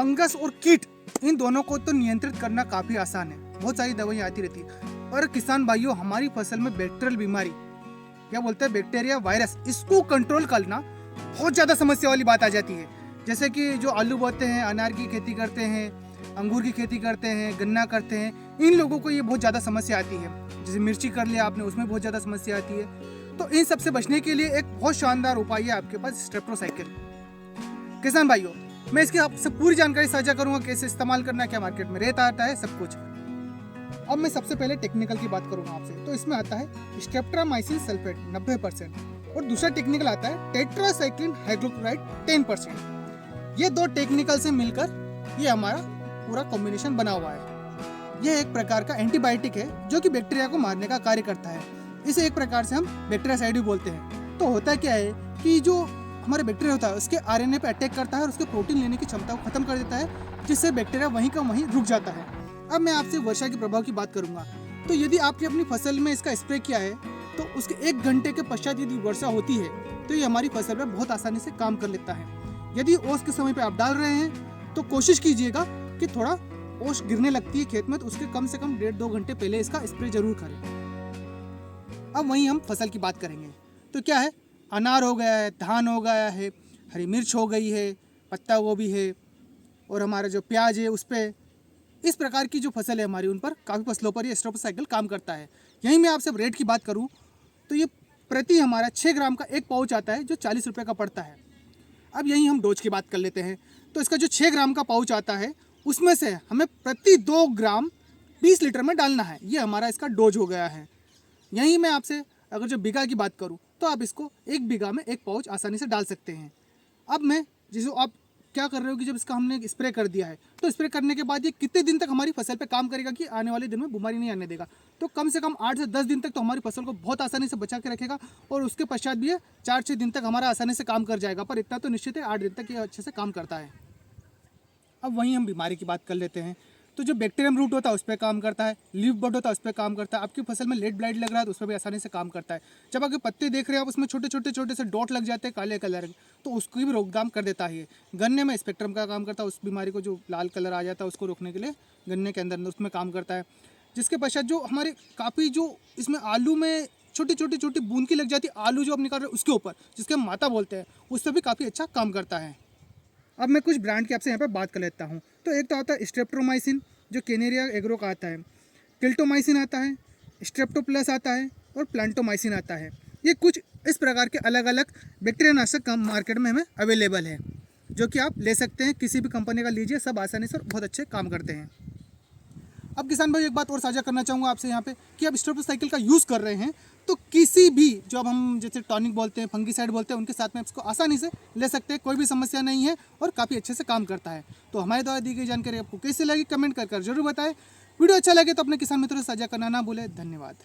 Fungus और कीट, इन दोनों को तो नियंत्रित करना काफ़ी आसान है। बहुत सारी दवाइयाँ आती रहती है। और किसान भाइयों, हमारी फसल में बैक्टीरियल बीमारी, क्या बोलते हैं, बैक्टीरिया वायरस, इसको कंट्रोल करना बहुत ज़्यादा समस्या वाली बात आ जाती है। जैसे कि जो आलू बोते हैं, अनार की खेती करते हैं, अंगूर की खेती करते हैं, गन्ना करते हैं, इन लोगों को ये बहुत ज़्यादा समस्या आती है। जैसे मिर्ची कर लिया आपने, उसमें बहुत ज़्यादा समस्या आती है। तो इन सब से बचने के लिए एक बहुत शानदार उपाय है आपके पास, स्ट्रेप्टोसाइकिल। किसान भाइयों, मैं इसकी आपसे पूरी जानकारी साझा करूंगा, कैसे इस्तेमाल करना, क्या मार्केट में रेट आता है, सब कुछ। अब मैं सबसे पहले टेक्निकल की बात करूंगा आपसे। तो इसमें आता है स्ट्रेप्टोमाइसिन सल्फेट 90% और दूसरा टेक्निकल आता है टेट्रासाइक्लिन हाइड्रोक्लोराइड 10%। ये दो टेक्निकल से मिलकर ये हमारा पूरा कॉम्बिनेशन बना हुआ है। यह एक प्रकार का एंटीबायोटिक है जो कि बैक्टीरिया को मारने का कार्य करता है। इसे एक प्रकार से हम बैक्टीरियासाइड भी बोलते हैं। तो होता क्या है कि जो हमारे बैक्टीरिया होता है उसके आरएनए पे अटैक करता है और उसके प्रोटीन लेने की क्षमता को खत्म कर देता है, जिससे बैक्टीरिया वहीं का वहीं रुक जाता है। अब मैं आपसे वर्षा के प्रभाव की बात करूंगा। तो यदि आपने अपनी फसल में इसका स्प्रे किया है तो उसके 1 घंटे के पश्चात यदि वर्षा होती है तो ये हमारी फसल में बहुत आसानी से काम कर लेता है। यदि ओस के समय पे आप डाल रहे हैं तो कोशिश कीजिएगा कि थोड़ा ओस गिरने लगती है खेत में तो उसके कम से कम 1.5-2 घंटे पहले इसका स्प्रे जरूर करें। अब वहीं हम फसल की बात करेंगे। तो क्या है, अनार हो गया है, धान हो गया है, हरी मिर्च हो गई है, पत्ता गोभी है और हमारा जो प्याज है उस पर, इस प्रकार की जो फसल है हमारी, उन पर काफ़ी फसलों पर ये स्ट्रेप्टोसाइकिल काम करता है। यहीं मैं आपसे रेट की बात करूं तो ये प्रति हमारा 6 ग्राम का एक पाउच आता है जो 40 रुपये का पड़ता है। अब यहीं हम डोज की बात कर लेते हैं। तो इसका जो 6 ग्राम का पाउच आता है उसमें से हमें प्रति 2 ग्राम 20 लीटर में डालना है। ये हमारा इसका डोज हो गया है। यहीं मैं आपसे अगर जो बीघा की बात करूं तो आप इसको 1 बीघा में 1 पाउच आसानी से डाल सकते हैं। अब मैं जिसे आप क्या कर रहे हो कि जब इसका हमने स्प्रे कर दिया है तो स्प्रे करने के बाद ये कितने दिन तक हमारी फसल पे काम करेगा कि आने वाले दिन में बीमारी नहीं आने देगा। तो कम से कम 8 से 10 दिन तक तो हमारी फसल को बहुत आसानी से बचा के रखेगा और उसके पश्चात भी ये 4-6 दिन तक हमारा आसानी से काम कर जाएगा। पर इतना तो निश्चित है 8 दिन तक ये अच्छे से काम करता है। अब वहीं हम बीमारी की बात कर लेते हैं। तो जो बैक्टीरियम रूट होता है उस पर काम करता है, लीफ बड होता है उस पर काम करता है, आपकी फसल में लेट ब्लाइट लग रहा है तो उस पर भी आसानी से काम करता है। जब आपके पत्ते देख रहे हैं आप उसमें छोटे छोटे से डॉट लग जाते हैं काले कलर के, तो उसकी भी रोकथाम कर देता है। गन्ने में स्पेक्ट्रम का काम करता है, उस बीमारी को जो लाल कलर आ जाता है उसको रोकने के लिए गन्ने के अंदर उसमें काम करता है। जिसके पश्चात जो हमारे काफ़ी जो इसमें आलू में छोटी बूंद की लग जाती है, आलू जो आप निकाल रहे हैं उसके ऊपर, जिसके हम माता बोलते हैं, उस पर भी काफ़ी अच्छा काम करता है। अब मैं कुछ ब्रांड की आपसे यहाँ पर बात कर लेता हूँ। तो एक तो आता है स्ट्रेप्टोमाइसिन जो केनेरिया एग्रो का आता है, किल्टोमाइसिन आता है, स्ट्रेप्टोप्लस आता है और प्लांटोमाइसिन आता है। ये कुछ इस प्रकार के अलग अलग बैक्टीरिया नाशक मार्केट में हमें अवेलेबल है जो कि आप ले सकते हैं, किसी भी कंपनी का लीजिए, सब आसानी से बहुत अच्छे काम करते हैं। अब किसान भाई एक बात और साझा करना चाहूँगा आपसे यहाँ पे कि आप स्ट्रेप्टोसाइकिल का यूज़ कर रहे हैं तो किसी भी जो अब हम जैसे टॉनिक बोलते हैं, फंगीसाइड बोलते हैं, उनके साथ में इसको आसानी से ले सकते हैं, कोई भी समस्या नहीं है और काफ़ी अच्छे से काम करता है। तो हमारे द्वारा दी गई जानकारी आपको कैसी लगी कमेंट कर जरूर बताएं। वीडियो अच्छा लगे तो अपने किसान मित्रों से साझा करना ना भूलें। धन्यवाद।